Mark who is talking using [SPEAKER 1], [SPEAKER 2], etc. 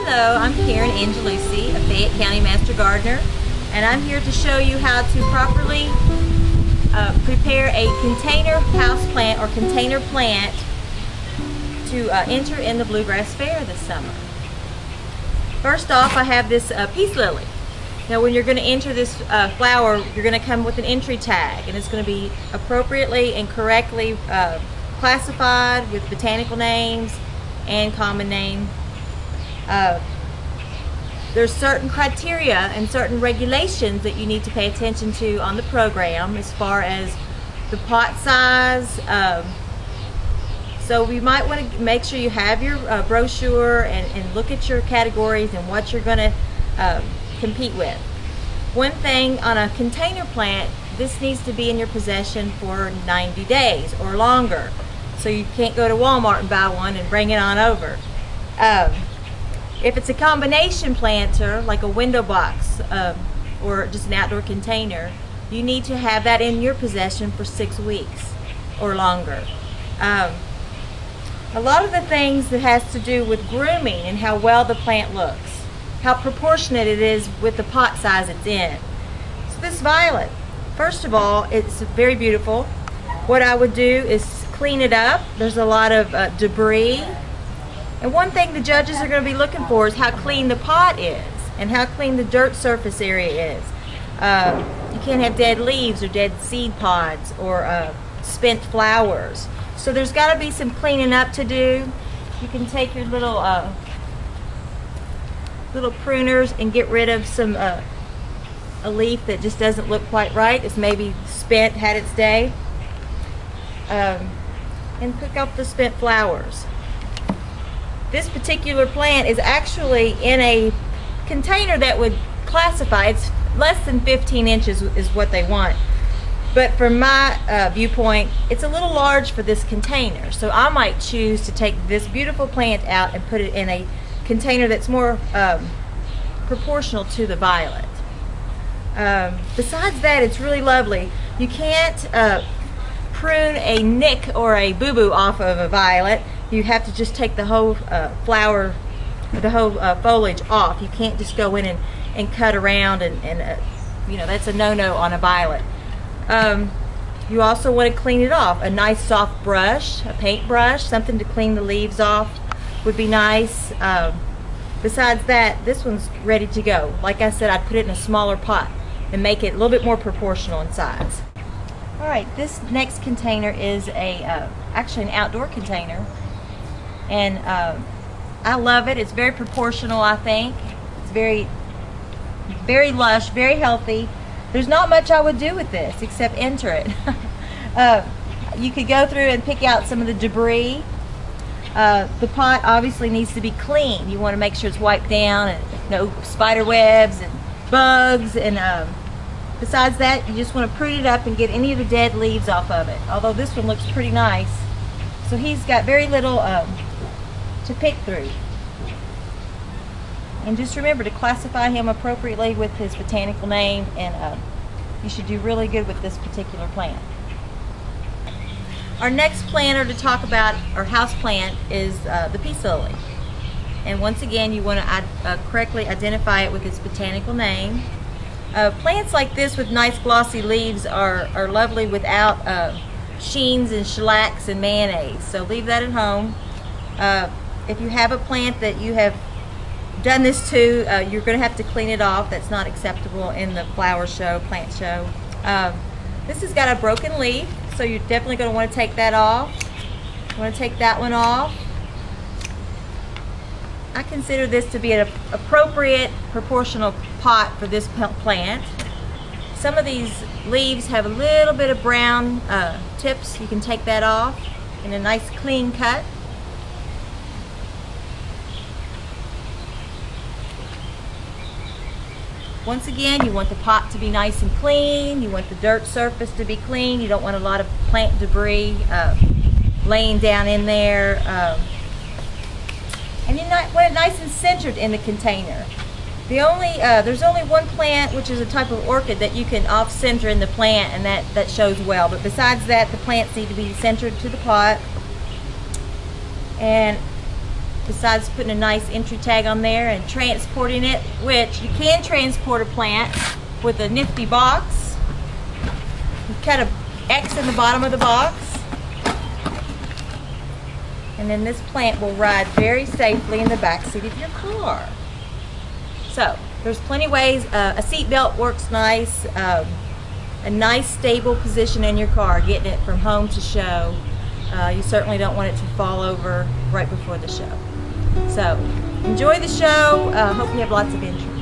[SPEAKER 1] Hello, I'm Karen Angelucci, a Fayette County Master Gardener, and I'm here to show you how to properly prepare a container houseplant or container plant to enter in the Bluegrass Fair this summer. First off, I have this peace lily. Now when you're going to enter this flower, you're going to come with an entry tag, and it's going to be appropriately and correctly classified with botanical names and common name. There's certain criteria and certain regulations that you need to pay attention to on the program as far as the pot size. So we might want to make sure you have your brochure and look at your categories and what you're going to compete with. One thing on a container plant, this needs to be in your possession for 90 days or longer. So you can't go to Walmart and buy one and bring it on over. If it's a combination planter, like a window box or just an outdoor container, you need to have that in your possession for 6 weeks or longer. A lot of the things that has to do with grooming and how well the plant looks, how proportionate it is with the pot size it's in. So this violet, first of all, it's very beautiful. What I would do is clean it up. There's a lot of debris. And one thing the judges are going to be looking for is how clean the pot is and how clean the dirt surface area is. You can't have dead leaves or dead seed pods or spent flowers. So there's got to be some cleaning up to do. You can take your little pruners and get rid of some a leaf that just doesn't look quite right. It's maybe spent, had its day. And pick up the spent flowers. This particular plant is actually in a container that would classify, it's less than 15 inches is what they want. But from my viewpoint, it's a little large for this container. So I might choose to take this beautiful plant out and put it in a container that's more proportional to the violet. Besides that, it's really lovely. You can't prune a nick or a boo-boo off of a violet. You have to just take the whole flower, the whole foliage off. You can't just go in and cut around and you know, that's a no-no on a violet. You also want to clean it off. A nice soft brush, a paint brush, something to clean the leaves off would be nice. Besides that, this one's ready to go. Like I said, I'd put it in a smaller pot and make it a little bit more proportional in size. Alright, this next container is actually an outdoor container, and I love it. It's very proportional, I think. It's very lush, very healthy. There's not much I would do with this except enter it. You could go through and pick out some of the debris. The pot obviously needs to be clean. You want to make sure it's wiped down and no spider webs and bugs, and besides that, you just want to prune it up and get any of the dead leaves off of it. Although this one looks pretty nice. So he's got very little to pick through. And just remember to classify him appropriately with his botanical name, and you should do really good with this particular plant. Our next planter to talk about, our house plant, is the peace lily. And once again, you want to correctly identify it with its botanical name. Plants like this with nice glossy leaves are lovely without sheens and shellacks and mayonnaise, so leave that at home. If you have a plant that you have done this to, you're going to have to clean it off. That's not acceptable in the flower show, plant show. This has got a broken leaf, so you're definitely going to want to take that off. You want to take that one off. I consider this to be an appropriate proportional pot for this plant. Some of these leaves have a little bit of brown tips. You can take that off in a nice clean cut. Once again, you want the pot to be nice and clean. You want the dirt surface to be clean. You don't want a lot of plant debris laying down in there. And you want it nice and centered in the container. There's only one plant, which is a type of orchid, that you can off-center in the plant, and that shows well. But besides that, the plants need to be centered to the pot. And besides putting a nice entry tag on there and transporting it, which you can transport a plant with a nifty box. You cut a X in the bottom of the box, and then this plant will ride very safely in the back seat of your car. So there's plenty of ways. A seat belt works nice. A nice stable position in your car, getting it from home to show. You certainly don't want it to fall over right before the show. So enjoy the show. Hope you have lots of interest.